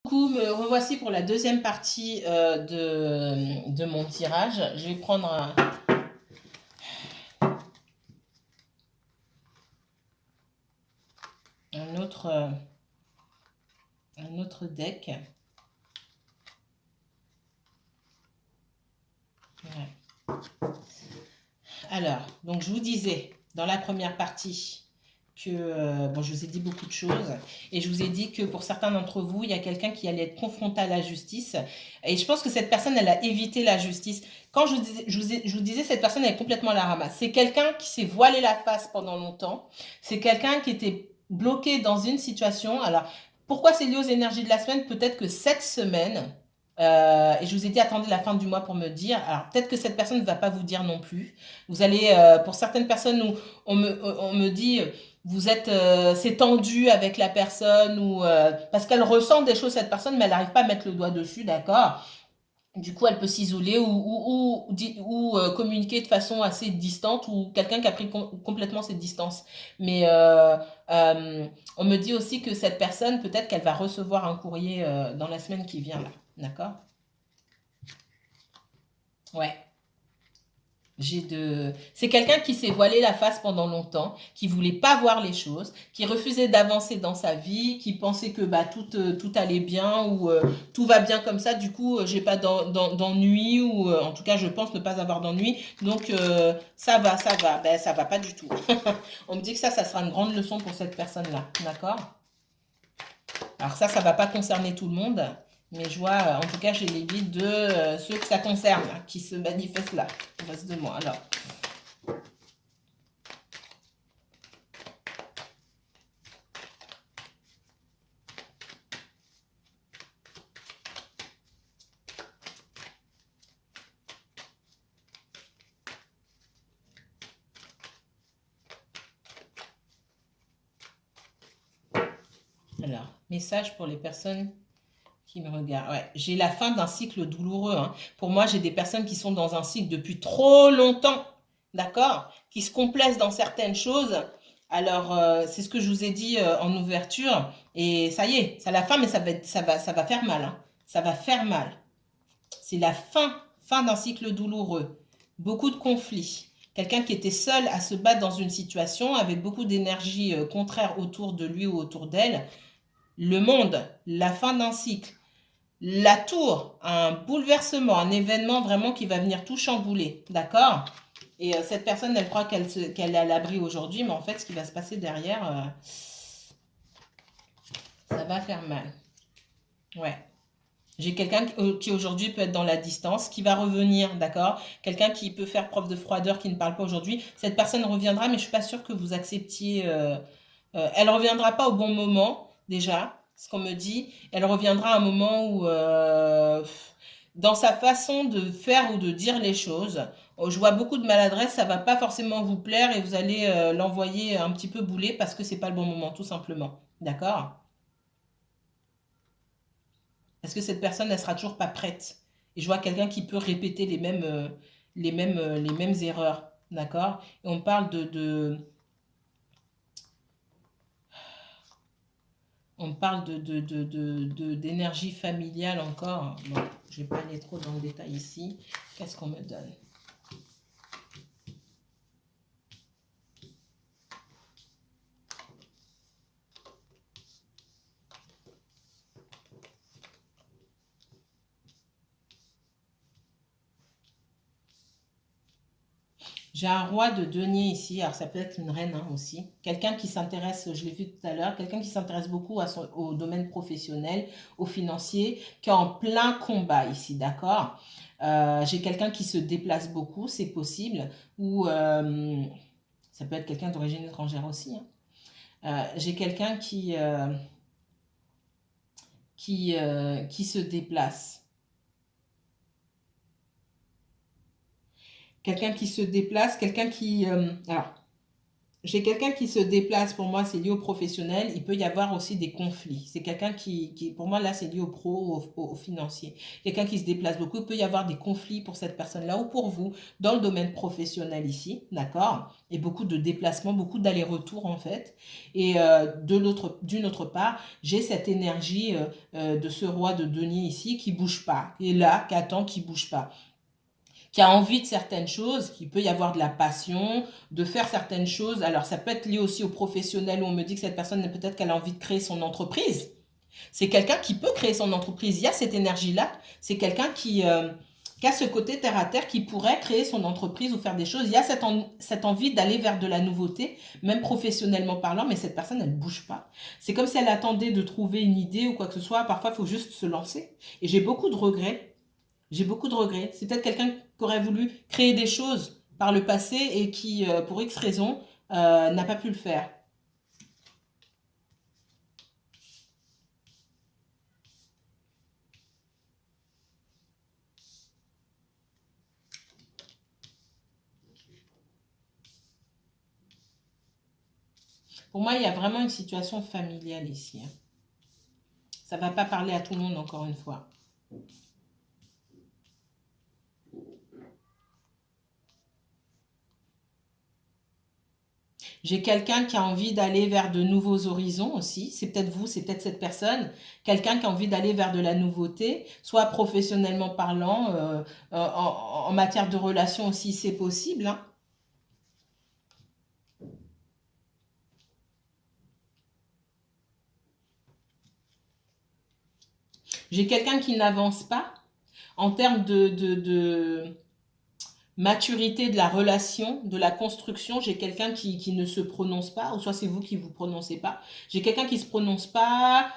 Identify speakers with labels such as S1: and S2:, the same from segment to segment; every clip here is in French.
S1: Coucou, me revoici pour la deuxième partie de mon tirage. Je vais prendre un autre deck. Ouais. Alors, donc je vous disais dans la première partie que, bon, je vous ai dit beaucoup de choses et je vous ai dit que pour certains d'entre vous, il y a quelqu'un qui allait être confronté à la justice et je pense que cette personne, elle a évité la justice. Quand je vous disais, cette personne, elle est complètement à la ramasse. C'est quelqu'un qui s'est voilé la face pendant longtemps. C'est quelqu'un qui était bloqué dans une situation. Alors, pourquoi c'est lié aux énergies de la semaine? Peut-être que cette semaine, et je vous ai dit, attendez la fin du mois pour me dire. Alors, peut-être que cette personne ne va pas vous dire non plus. Vous allez, pour certaines personnes où on me dit, vous êtes, c'est tendu avec la personne, ou parce qu'elle ressent des choses, cette personne, mais elle n'arrive pas à mettre le doigt dessus, d'accord? Du coup, elle peut s'isoler ou communiquer de façon assez distante, ou quelqu'un qui a pris complètement cette distance. Mais euh, on me dit aussi que cette personne, peut-être qu'elle va recevoir un courrier dans la semaine qui vient, là. D'accord? Ouais. C'est quelqu'un qui s'est voilé la face pendant longtemps, qui voulait pas voir les choses, qui refusait d'avancer dans sa vie, qui pensait que bah, tout allait bien ou tout va bien comme ça. Du coup, j'ai pas d'ennui ou en tout cas, je pense ne pas avoir d'ennui. Donc, ça va, ça va. Ben, ça va pas du tout. On me dit que ça sera une grande leçon pour cette personne-là. D'accord? Alors ça va pas concerner tout le monde, mais je vois, en tout cas, j'ai les guides de ceux que ça concerne, là, qui se manifestent là, en face de moi. Alors, message pour les personnes qui me regardent. Ouais, j'ai la fin d'un cycle douloureux, hein. Pour moi, j'ai des personnes qui sont dans un cycle depuis trop longtemps, d'accord? Qui se complaisent dans certaines choses. Alors, c'est ce que je vous ai dit en ouverture. Et ça y est, c'est la fin, mais ça va faire mal, hein. Ça va faire mal. C'est la fin d'un cycle douloureux. Beaucoup de conflits. Quelqu'un qui était seul à se battre dans une situation avec beaucoup d'énergie contraire autour de lui ou autour d'elle. Le monde, la fin d'un cycle, la tour, un bouleversement, un événement vraiment qui va venir tout chambouler, d'accord? Et cette personne, elle croit qu'elle est à l'abri aujourd'hui, mais en fait, ce qui va se passer derrière, ça va faire mal. Ouais. J'ai quelqu'un qui aujourd'hui peut être dans la distance, qui va revenir, d'accord? Quelqu'un qui peut faire preuve de froideur, qui ne parle pas aujourd'hui. Cette personne reviendra, mais je suis pas sûre que vous acceptiez. Elle reviendra pas au bon moment, déjà, ce qu'on me dit. Elle reviendra à un moment où, dans sa façon de faire ou de dire les choses, je vois beaucoup de maladresse, ça va pas forcément vous plaire et vous allez l'envoyer un petit peu bouler parce que c'est pas le bon moment, tout simplement. D'accord? Parce que cette personne, elle sera toujours pas prête. Et je vois quelqu'un qui peut répéter les mêmes erreurs. D'accord? Et on parle on parle d'énergie familiale encore. Bon, je vais pas aller trop dans le détail ici. Qu'est-ce qu'on me donne? J'ai un roi de denier ici, alors ça peut être une reine hein, aussi. Quelqu'un qui s'intéresse, je l'ai vu tout à l'heure, quelqu'un qui s'intéresse beaucoup au domaine professionnel, au financier, qui est en plein combat ici, d'accord? J'ai quelqu'un qui se déplace beaucoup, c'est possible, ou ça peut être quelqu'un d'origine étrangère aussi, hein. J'ai quelqu'un qui se déplace. Quelqu'un qui se déplace, quelqu'un qui... alors, j'ai quelqu'un qui se déplace, pour moi, c'est lié au professionnel. Il peut y avoir aussi des conflits. C'est quelqu'un pour moi, là, c'est lié au pro, au financier. Quelqu'un qui se déplace beaucoup, il peut y avoir des conflits pour cette personne-là ou pour vous dans le domaine professionnel ici, d'accord? Et beaucoup de déplacements, beaucoup d'allers-retours, en fait. Et d'une autre part, j'ai cette énergie de ce roi de denier ici qui bouge pas. Et là, qui attend, qui bouge pas, qui a envie de certaines choses, qu'il peut y avoir de la passion, de faire certaines choses. Alors, ça peut être lié aussi au professionnel où on me dit que cette personne, peut-être qu'elle a envie de créer son entreprise. C'est quelqu'un qui peut créer son entreprise. Il y a cette énergie-là. C'est quelqu'un qui a ce côté terre à terre, qui pourrait créer son entreprise ou faire des choses. Il y a cette envie d'aller vers de la nouveauté, même professionnellement parlant, mais cette personne, elle ne bouge pas. C'est comme si elle attendait de trouver une idée ou quoi que ce soit. Parfois, il faut juste se lancer. Et j'ai beaucoup de regrets. J'ai beaucoup de regrets. C'est peut-être quelqu'un qui aurait voulu créer des choses par le passé et qui, pour X raison, n'a pas pu le faire. Pour moi, il y a vraiment une situation familiale ici, hein. Ça ne va pas parler à tout le monde, encore une fois. J'ai quelqu'un qui a envie d'aller vers de nouveaux horizons aussi. C'est peut-être vous, c'est peut-être cette personne. Quelqu'un qui a envie d'aller vers de la nouveauté, soit professionnellement parlant, en matière de relations aussi, c'est possible, hein. J'ai quelqu'un qui n'avance pas en termes de maturité de la relation, de la construction. J'ai quelqu'un qui ne se prononce pas, ou soit c'est vous qui vous prononcez pas. J'ai quelqu'un qui se prononce pas,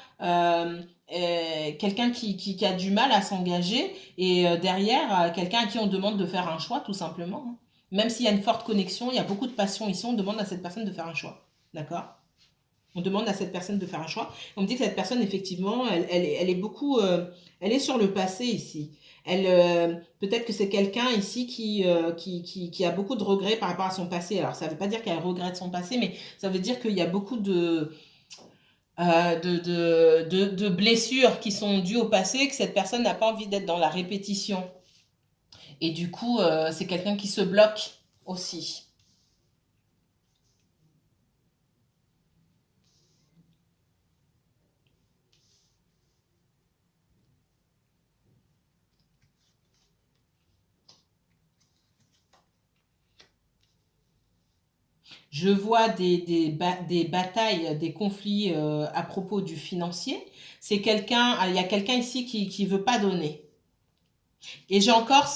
S1: quelqu'un qui a du mal à s'engager, et derrière, quelqu'un à qui on demande de faire un choix, tout simplement, hein. Même s'il y a une forte connexion, il y a beaucoup de passion ici, on demande à cette personne de faire un choix. D'accord? On demande à cette personne de faire un choix. On me dit que cette personne, effectivement, elle est beaucoup, elle est sur le passé ici. Peut-être que c'est quelqu'un ici qui a beaucoup de regrets par rapport à son passé. Alors, ça ne veut pas dire qu'elle regrette son passé, mais ça veut dire qu'il y a beaucoup de blessures qui sont dues au passé, que cette personne n'a pas envie d'être dans la répétition. Et du coup, c'est quelqu'un qui se bloque aussi. Je vois des batailles, des conflits à propos du financier. Il y a quelqu'un ici qui veut pas donner. Et j'ai encore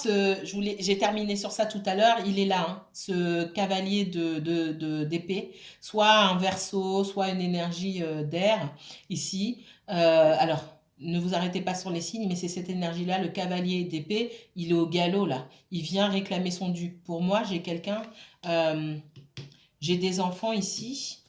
S1: j'ai terminé sur ça tout à l'heure, il est là, hein, ce cavalier d'épée, soit un verso, soit une énergie d'air ici. Alors, ne vous arrêtez pas sur les signes, mais c'est cette énergie-là, le cavalier d'épée, il est au galop là. Il vient réclamer son dû. Pour moi, euh, j'ai des enfants ici.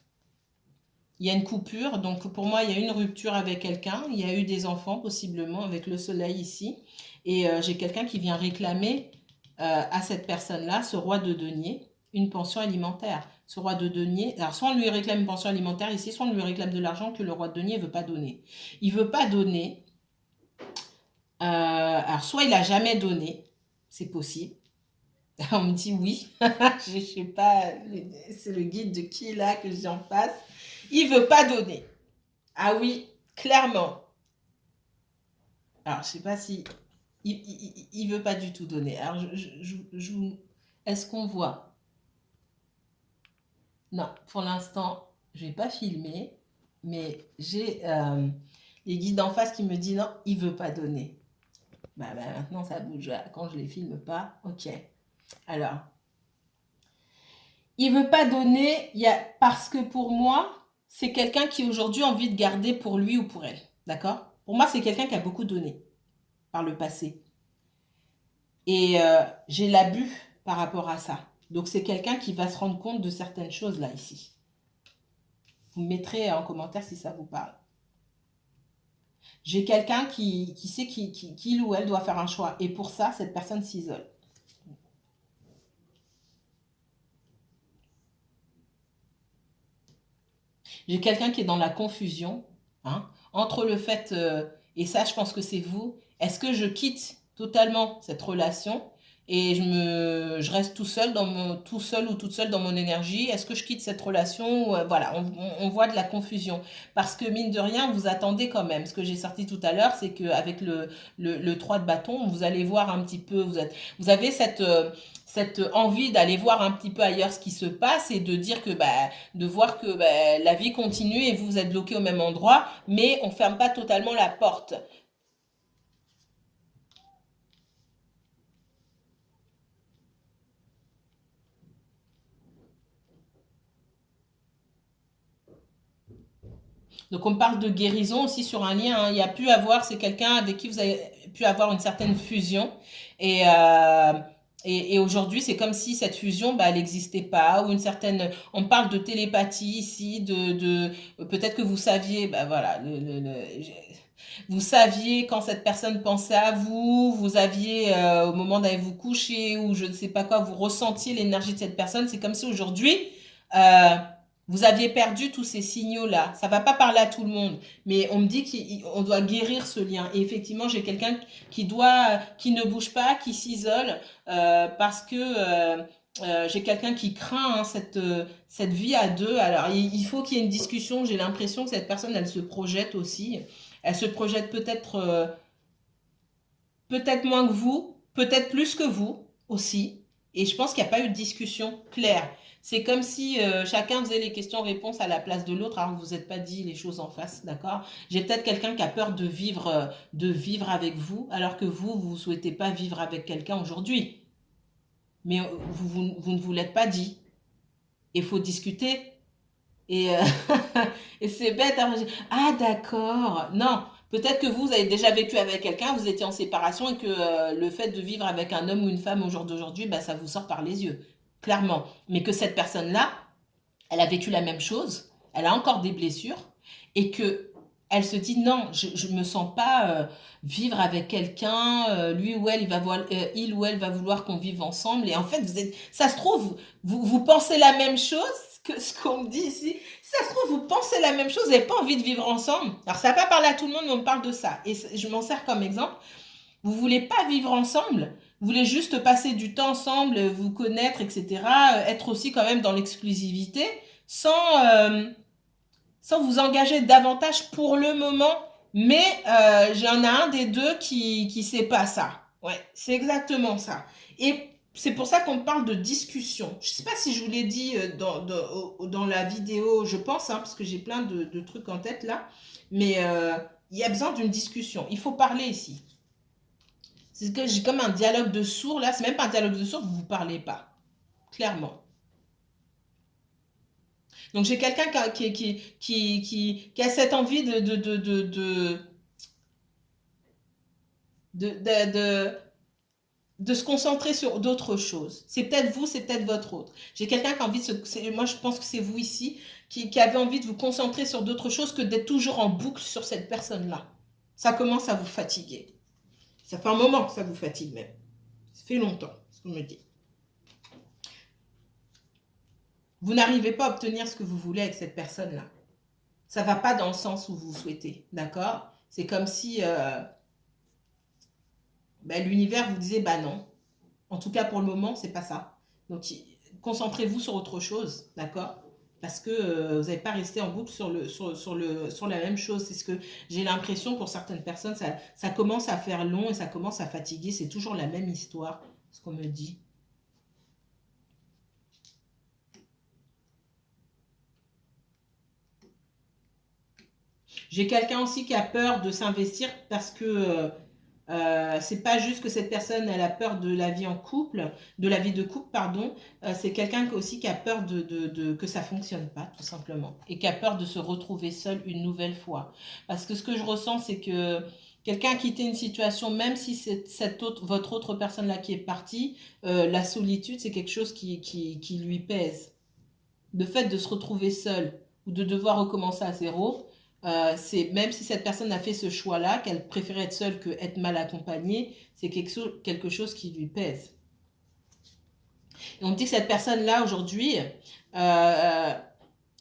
S1: Il y a une coupure, donc pour moi, il y a une rupture avec quelqu'un. Il y a eu des enfants, possiblement, avec le soleil ici. Et j'ai quelqu'un qui vient réclamer à cette personne-là, ce roi de denier, une pension alimentaire. Ce roi de denier, alors soit on lui réclame une pension alimentaire ici, soit on lui réclame de l'argent que le roi de denier ne veut pas donner. Il ne veut pas donner. Alors soit il n'a jamais donné, c'est possible. On me dit oui, je ne sais pas, c'est le guide de qui là que j'ai en face. Il veut pas donner. Ah oui, clairement. Alors, je sais pas si il veut pas du tout donner. Alors, est-ce qu'on voit? Non, pour l'instant, je vais pas filmer, mais j'ai les guides en face qui me disent non, il veut pas donner. Maintenant, ça bouge. Quand je les filme pas, ok. Alors, il veut pas donner, parce que pour moi, c'est quelqu'un qui aujourd'hui a envie de garder pour lui ou pour elle. D'accord? Pour moi, c'est quelqu'un qui a beaucoup donné par le passé. Et j'ai l'abus par rapport à ça. Donc, c'est quelqu'un qui va se rendre compte de certaines choses là, ici. Vous me mettrez en commentaire si ça vous parle. J'ai quelqu'un qui sait qu'il ou elle doit faire un choix. Et pour ça, cette personne s'isole. J'ai quelqu'un qui est dans la confusion, hein, entre le fait, et ça je pense que c'est vous, est-ce que je quitte totalement cette relation et je reste tout seul ou toute seule dans mon énergie? Est-ce que je quitte cette relation? Voilà, on voit de la confusion. Parce que mine de rien, vous attendez quand même. Ce que j'ai sorti tout à l'heure, c'est qu'avec le 3 de bâton, vous allez voir un petit peu, vous avez cette envie d'aller voir un petit peu ailleurs ce qui se passe et de dire que de voir que la vie continue et vous êtes bloqué au même endroit, mais on ferme pas totalement la porte. Donc on parle de guérison aussi sur un lien, hein. Il y a pu avoir, c'est quelqu'un avec qui vous avez pu avoir une certaine fusion et et aujourd'hui, c'est comme si cette fusion, elle n'existait pas, ou une certaine. On parle de télépathie ici, peut-être que vous saviez, voilà, vous saviez quand cette personne pensait à vous, vous aviez au moment d'aller vous coucher ou je ne sais pas quoi, vous ressentiez l'énergie de cette personne. C'est comme si aujourd'hui, euh, vous aviez perdu tous ces signaux-là. Ça va pas parler à tout le monde, mais on me dit qu'on doit guérir ce lien. Et effectivement, j'ai quelqu'un qui ne bouge pas, qui s'isole parce que j'ai quelqu'un qui craint, hein, cette vie à deux. Alors, il faut qu'il y ait une discussion. J'ai l'impression que cette personne, elle se projette aussi. Elle se projette peut-être moins que vous, peut-être plus que vous aussi. Et je pense qu'il n'y a pas eu de discussion claire. C'est comme si chacun faisait les questions-réponses à la place de l'autre, alors que vous n'êtes pas dit les choses en face, d'accord? J'ai peut-être quelqu'un qui a peur de vivre avec vous, alors que vous ne souhaitez pas vivre avec quelqu'un aujourd'hui. Mais vous ne vous l'êtes pas dit. Il faut discuter. Et, et c'est bête, hein. Ah d'accord. Non, peut-être que vous avez déjà vécu avec quelqu'un, vous étiez en séparation et que le fait de vivre avec un homme ou une femme au jour d'aujourd'hui, ça vous sort par les yeux, clairement. Mais que cette personne-là, elle a vécu la même chose, elle a encore des blessures et que elle se dit non, je me sens pas vivre avec quelqu'un, lui ou elle, il ou elle va vouloir qu'on vive ensemble. Et en fait, ça se trouve, vous pensez la même chose que ce qu'on me dit ici. Ça se trouve, vous pensez la même chose, vous n'avez pas envie de vivre ensemble. Alors, ça va pas parler à tout le monde, mais on me parle de ça. Et je m'en sers comme exemple. Vous voulez pas vivre ensemble, vous voulez juste passer du temps ensemble, vous connaître, etc. Être aussi quand même dans l'exclusivité, sans, euh, sans vous engager davantage pour le moment. Mais j'en ai un des deux qui sait pas ça. Ouais, c'est exactement ça. Et c'est pour ça qu'on parle de discussion. Je sais pas si je vous l'ai dit dans la vidéo, je pense, hein, parce que j'ai plein de trucs en tête là. Mais il y a besoin d'une discussion. Il faut parler ici. C'est que j'ai comme un dialogue de sourds là. C'est même pas un dialogue de sourds, vous ne parlez pas. Clairement. Donc j'ai quelqu'un qui a cette envie de, de, de, de se concentrer sur d'autres choses. C'est peut-être vous, c'est peut-être votre autre. J'ai quelqu'un qui a envie de se... Moi je pense que c'est vous ici, qui avait envie de vous concentrer sur d'autres choses que d'être toujours en boucle sur cette personne-là. Ça commence à vous fatiguer. Ça fait un moment que ça vous fatigue même. Ça fait longtemps, ce qu'on me dit. Vous n'arrivez pas à obtenir ce que vous voulez avec cette personne-là. Ça ne va pas dans le sens où vous souhaitez, d'accord? C'est comme si l'univers vous disait, non. En tout cas, pour le moment, c'est pas ça. Donc, concentrez-vous sur autre chose, d'accord? Parce que vous n'allez pas rester en boucle sur la même chose. C'est ce que j'ai l'impression pour certaines personnes, ça commence à faire long et ça commence à fatiguer. C'est toujours la même histoire, ce qu'on me dit. J'ai quelqu'un aussi qui a peur de s'investir parce que c'est pas juste que cette personne elle a peur de la vie en couple, de la vie de couple, pardon. C'est quelqu'un aussi qui a peur que ça fonctionne pas, tout simplement. Et qui a peur de se retrouver seul une nouvelle fois. Parce que ce que je ressens, c'est que quelqu'un a quitté une situation, même si c'est votre autre personne-là qui est partie, la solitude, c'est quelque chose qui lui pèse. Le fait de se retrouver seul ou de devoir recommencer à zéro, c'est même si cette personne a fait ce choix-là, qu'elle préférait être seule que être mal accompagnée, c'est quelque chose qui lui pèse. Et on me dit que cette personne-là aujourd'hui,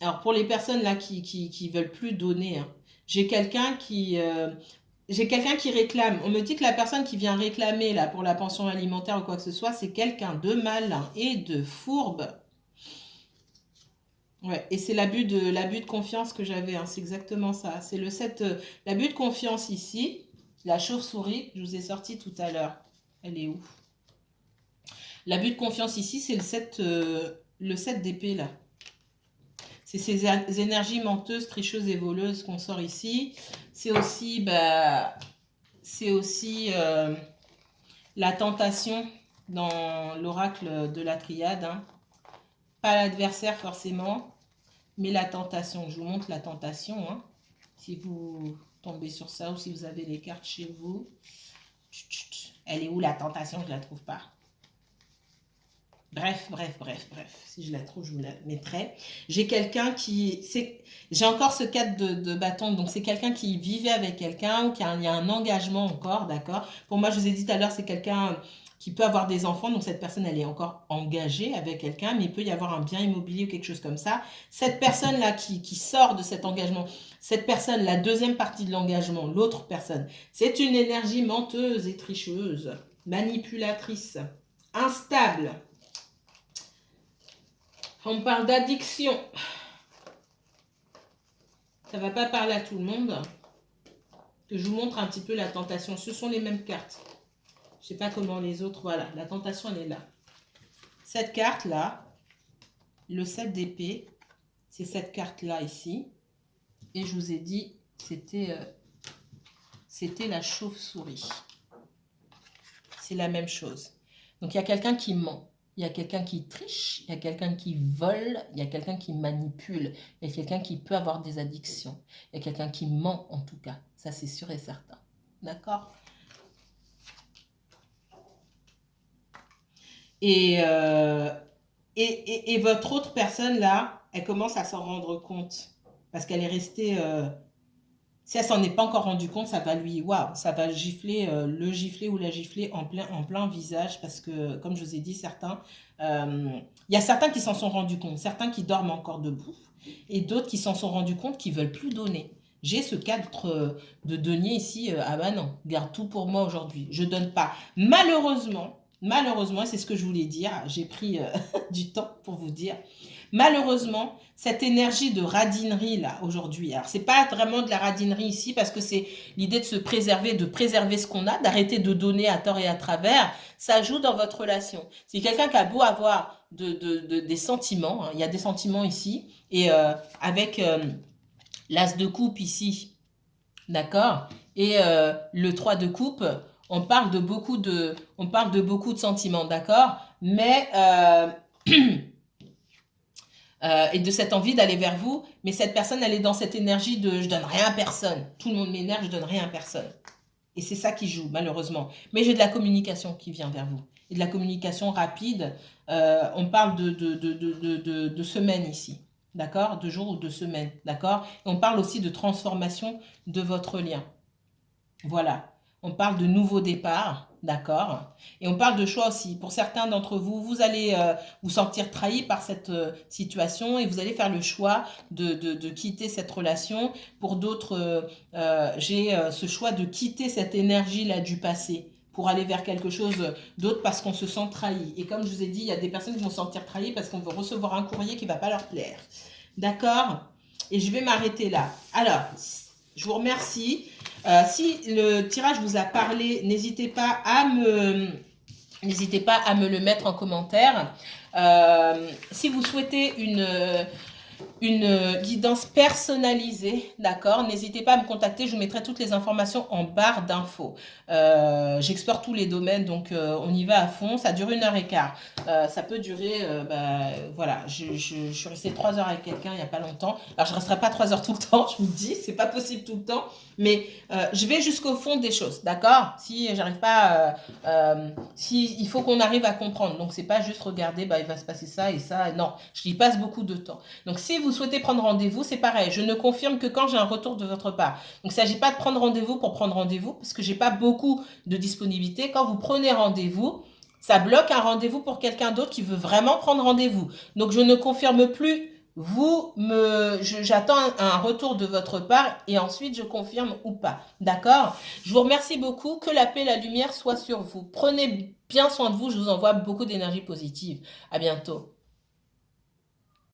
S1: Alors, pour les personnes là qui veulent plus donner, hein, j'ai quelqu'un qui réclame. On me dit que la personne qui vient réclamer là pour la pension alimentaire ou quoi que ce soit, c'est quelqu'un de malin et de fourbe. Ouais, et c'est l'abus de confiance que j'avais, hein, c'est exactement ça. C'est le 7, l'abus de confiance ici, la chauve-souris, je vous ai sorti tout à l'heure. Elle est où? L'abus de confiance ici, c'est le 7 d'épée là. C'est ces énergies menteuses, tricheuses et voleuses qu'on sort ici. C'est aussi, la tentation dans l'oracle de la triade, hein. Pas l'adversaire forcément, mais la tentation. Je vous montre la tentation, hein. Si vous tombez sur ça ou si vous avez les cartes chez vous. Elle est où la tentation? Je ne la trouve pas. Bref. Si je la trouve, je vous la mettrai. J'ai quelqu'un j'ai encore ce 4 de bâton. Donc, c'est quelqu'un qui vivait avec quelqu'un ou il y a un engagement encore, d'accord? Pour moi, je vous ai dit tout à l'heure, c'est quelqu'un qui peut avoir des enfants. Donc, cette personne, elle est encore engagée avec quelqu'un, mais il peut y avoir un bien immobilier ou quelque chose comme ça. Cette personne-là qui sort de cet engagement, cette personne, la deuxième partie de l'engagement, l'autre personne, c'est une énergie menteuse et tricheuse, manipulatrice, instable. On parle d'addiction. Ça ne va pas parler à tout le monde. Que je vous montre un petit peu la tentation. Ce sont les mêmes cartes. Je ne sais pas comment les autres... Voilà, la tentation, elle est là. Cette carte-là, le 7 d'épée, c'est cette carte-là ici. Et je vous ai dit, c'était la chauve-souris. C'est la même chose. Donc, il y a quelqu'un qui ment. Il y a quelqu'un qui triche, il y a quelqu'un qui vole, il y a quelqu'un qui manipule, il y a quelqu'un qui peut avoir des addictions, il y a quelqu'un qui ment en tout cas. Ça, c'est sûr et certain. D'accord? Et votre autre personne, là, elle commence à s'en rendre compte. Parce qu'elle est restée... si elle s'en est pas encore rendu compte, ça va lui... Waouh, ça va gifler, le gifler ou la gifler en plein visage. Parce que, comme je vous ai dit, il y a certains qui s'en sont rendus compte. Certains qui dorment encore debout. Et d'autres qui s'en sont rendus compte qui veulent plus donner. J'ai ce cadre de denier ici. Ah bah non, garde tout pour moi aujourd'hui. Je donne pas. Malheureusement, c'est ce que je voulais dire. J'ai pris du temps pour vous dire. Malheureusement, cette énergie de radinerie là aujourd'hui, alors c'est pas vraiment de la radinerie ici parce que c'est l'idée de préserver ce qu'on a, d'arrêter de donner à tort et à travers, ça joue dans votre relation. C'est quelqu'un qui a beau avoir des sentiments, hein, il y a des sentiments ici, et avec l'as de coupe ici, d'accord, et le 3 de coupe, on parle de beaucoup de sentiments, d'accord, mais et de cette envie d'aller vers vous, mais cette personne, elle est dans cette énergie de je donne rien à personne. Tout le monde m'énerve, je donne rien à personne. Et c'est ça qui joue, malheureusement. Mais j'ai de la communication qui vient vers vous. Et de la communication rapide. On parle de semaines ici. D'accord? De jours ou de semaines. D'accord? Et on parle aussi de transformation de votre lien. Voilà. On parle de nouveau départ, d'accord? Et on parle de choix aussi. Pour certains d'entre vous, vous allez vous sentir trahi par cette situation et vous allez faire le choix de quitter cette relation. Pour d'autres, j'ai ce choix de quitter cette énergie-là du passé pour aller vers quelque chose d'autre parce qu'on se sent trahi. Et comme je vous ai dit, il y a des personnes qui vont se sentir trahies parce qu'on veut recevoir un courrier qui ne va pas leur plaire. D'accord? Et je vais m'arrêter là. Alors, je vous remercie. Si le tirage vous a parlé, n'hésitez pas à me le mettre en commentaire. Si vous souhaitez une guidance personnalisée, d'accord, n'hésitez pas à me contacter, je vous mettrai toutes les informations en barre d'infos. J'explore tous les domaines, donc on y va à fond, ça dure 1h15. Ça peut durer, voilà, je suis restée 3 heures avec quelqu'un il n'y a pas longtemps. Alors je ne resterai pas 3 heures tout le temps, je vous le dis, c'est pas possible tout le temps, mais je vais jusqu'au fond des choses, d'accord? Si j'arrive pas, si il faut qu'on arrive à comprendre, donc c'est pas juste regarder, il va se passer ça et ça, non, je y passe beaucoup de temps. Donc si vous souhaitez prendre rendez-vous, c'est pareil, je ne confirme que quand j'ai un retour de votre part. Donc il ne s'agit pas de prendre rendez-vous pour prendre rendez-vous, parce que j'ai pas beaucoup de disponibilité. Quand vous prenez rendez-vous, ça bloque un rendez-vous pour quelqu'un d'autre qui veut vraiment prendre rendez-vous. Donc je ne confirme plus j'attends un retour de votre part et ensuite je confirme ou pas. D'accord? Je vous remercie beaucoup. Que la paix et la lumière soient sur vous. Prenez bien soin de vous. Je vous envoie beaucoup d'énergie positive. À bientôt.